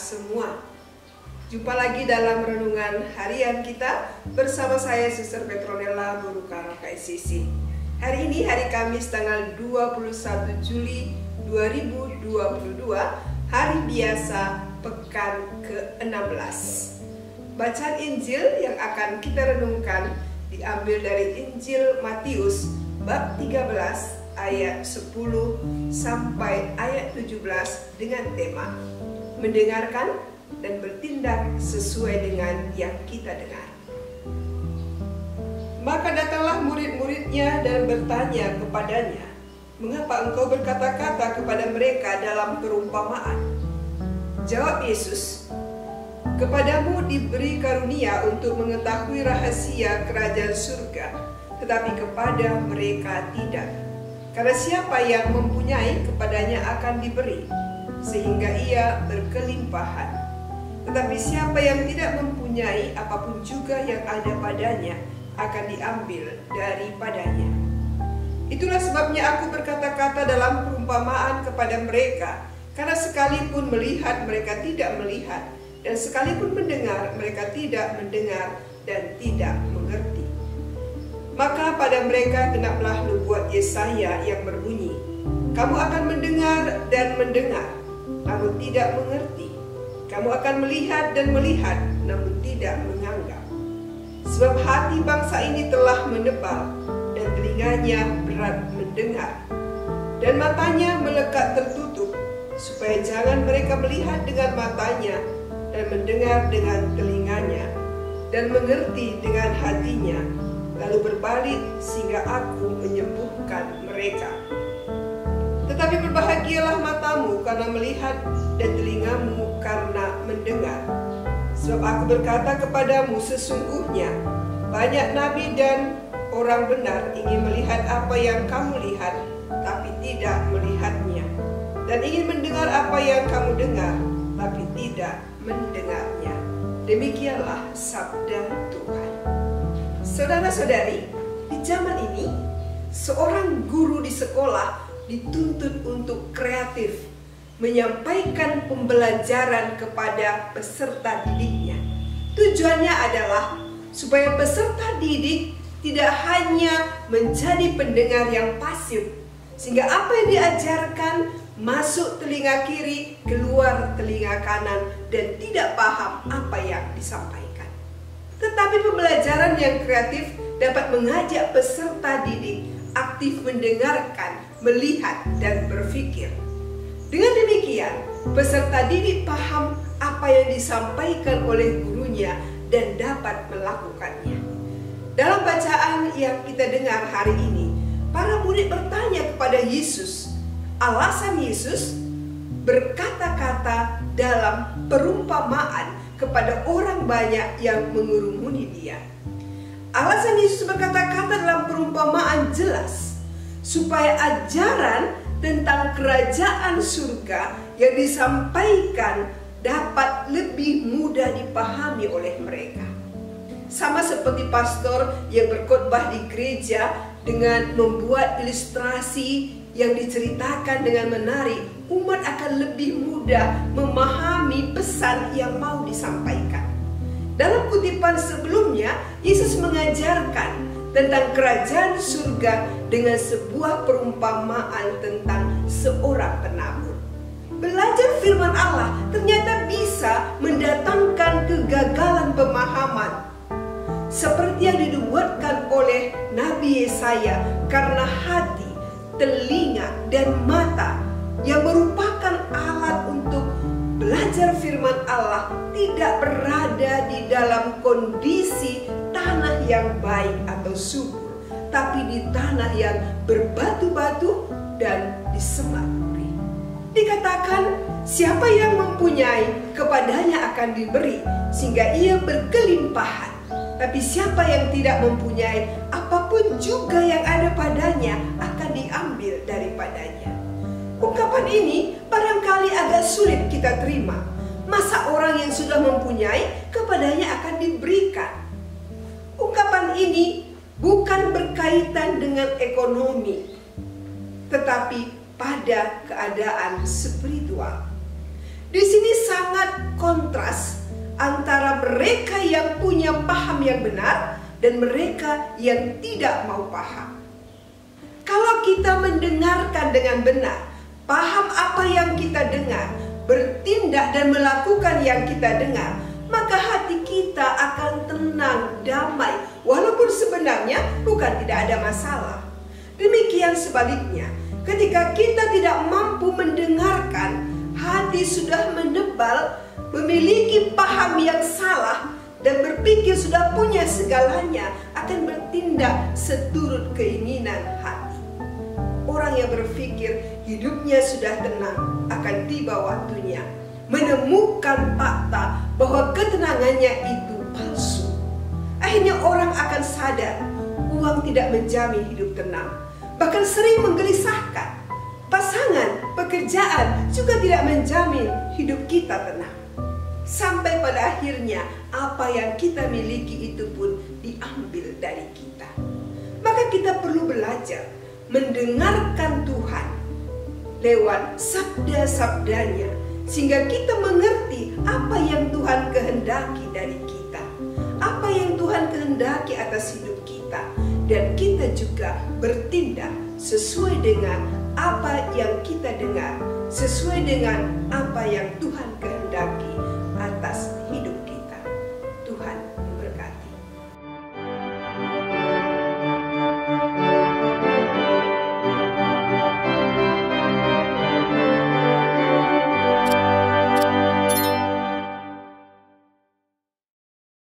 semua. Jumpa lagi dalam renungan harian kita bersama saya Suster Petronella Burukara KSCC. Hari ini hari Kamis tanggal 21 Juli 2022, hari biasa pekan ke-16. Bacaan Injil yang akan kita renungkan diambil dari Injil Matius bab 13 ayat 10 sampai ayat 17 dengan tema mendengarkan dan bertindak sesuai dengan yang kita dengar. Maka datanglah murid-muridnya dan bertanya kepadanya, "Mengapa engkau berkata-kata kepada mereka dalam perumpamaan?" Jawab Yesus, "Kepadamu diberi karunia untuk mengetahui rahasia kerajaan surga, tetapi kepada mereka tidak. Karena siapa yang mempunyai, kepadanya akan diberi, sehingga ia berkelimpahan. Tetapi siapa yang tidak mempunyai, apapun juga yang ada padanya akan diambil daripadanya. Itulah sebabnya aku berkata-kata dalam perumpamaan kepada mereka, karena sekalipun melihat mereka tidak melihat, dan sekalipun mendengar mereka tidak mendengar dan tidak mengerti. Maka pada mereka genaplah nubuat Yesaya yang berbunyi, kamu akan mendengar dan mendengar, namun tidak mengerti. Kamu akan melihat dan melihat, namun tidak menganggap. Sebab hati bangsa ini telah menebal, dan telinganya berat mendengar, dan matanya melekat tertutup, supaya jangan mereka melihat dengan matanya, dan mendengar dengan telinganya, dan mengerti dengan hatinya, lalu berbalik sehingga aku menyembuhkan mereka. Tetapi berbahagialah matamu karena melihat dan telingamu karena mendengar. Sebab aku berkata kepadamu, sesungguhnya banyak nabi dan orang benar ingin melihat apa yang kamu lihat, tapi tidak melihatnya, dan ingin mendengar apa yang kamu dengar, tapi tidak mendengarnya. Demikianlah sabda Tuhan. Saudara-saudari, di zaman ini, seorang guru di sekolah dituntut untuk kreatif, menyampaikan pembelajaran kepada peserta didiknya. Tujuannya adalah supaya peserta didik tidak hanya menjadi pendengar yang pasif, sehingga apa yang diajarkan masuk telinga kiri, keluar telinga kanan, dan tidak paham apa yang disampaikan. Tetapi pembelajaran yang kreatif dapat mengajak peserta didik aktif mendengarkan, melihat, dan berpikir. Dengan demikian, peserta didik paham apa yang disampaikan oleh gurunya dan dapat melakukannya. Dalam bacaan yang kita dengar hari ini, para murid bertanya kepada Yesus. Alasan Yesus berkata-kata dalam perumpamaan kepada orang banyak yang mengurumuni dia. Alasan Yesus berkata-kata dalam perumpamaan jelas, supaya ajaran tentang kerajaan surga yang disampaikan dapat lebih mudah dipahami oleh mereka. Sama seperti pastor yang berkhotbah di gereja dengan membuat ilustrasi yang diceritakan dengan menarik, umat akan lebih mudah memahami pesan yang mau disampaikan. Dalam kutipan sebelumnya, Yesus mengajarkan tentang kerajaan surga dengan sebuah perumpamaan tentang seorang penabur. Belajar firman Allah ternyata bisa mendatangkan kegagalan pemahaman, seperti yang dinubuatkan oleh Nabi Yesaya, karena hati, telinga, dan mata yang merupakan alat untuk belajar firman Allah tidak berada di dalam kondisi tanah yang baik atau subur, tapi di tanah yang berbatu-batu dan disemai. Dikatakan, siapa yang mempunyai, kepadanya akan diberi, sehingga ia berkelimpahan. Tapi siapa yang tidak mempunyai, apapun juga yang ada padanya akan diambil daripadanya. Ungkapan ini barangkali agak sulit kita terima. Masa orang yang sudah mempunyai, kepadanya akan diberikan? Ungkapan ini bukan berkaitan dengan ekonomi, tetapi pada keadaan spiritual. Di sini sangat kontras antara mereka yang punya paham yang benar dan mereka yang tidak mau paham. Kalau kita mendengarkan dengan benar, paham apa yang kita dengar, bertindak dan melakukan yang kita dengar, maka hati kita akan tenang, damai, walaupun sebenarnya bukan tidak ada masalah. Demikian sebaliknya, ketika kita tidak mampu mendengarkan, hati sudah menebal, memiliki paham yang salah, dan berpikir sudah punya segalanya, akan bertindak seturut keinginan hati. Orang yang berpikir hidupnya sudah tenang, akan tiba waktunya menemukan fakta bahwa ketenangannya itu palsu. Akhirnya orang akan sadar, uang tidak menjamin hidup tenang, bahkan sering menggelisahkan. Pasangan, pekerjaan juga tidak menjamin hidup kita tenang. Sampai pada akhirnya apa yang kita miliki itu pun diambil dari kita. Maka kita perlu belajar mendengarkan Tuhan lewat sabda-sabdanya, sehingga kita mengerti apa yang Tuhan kehendaki dari kita, apa yang Tuhan kehendaki atas hidup kita, dan kita juga bertindak sesuai dengan apa yang kita dengar, sesuai dengan apa yang Tuhan kehendaki.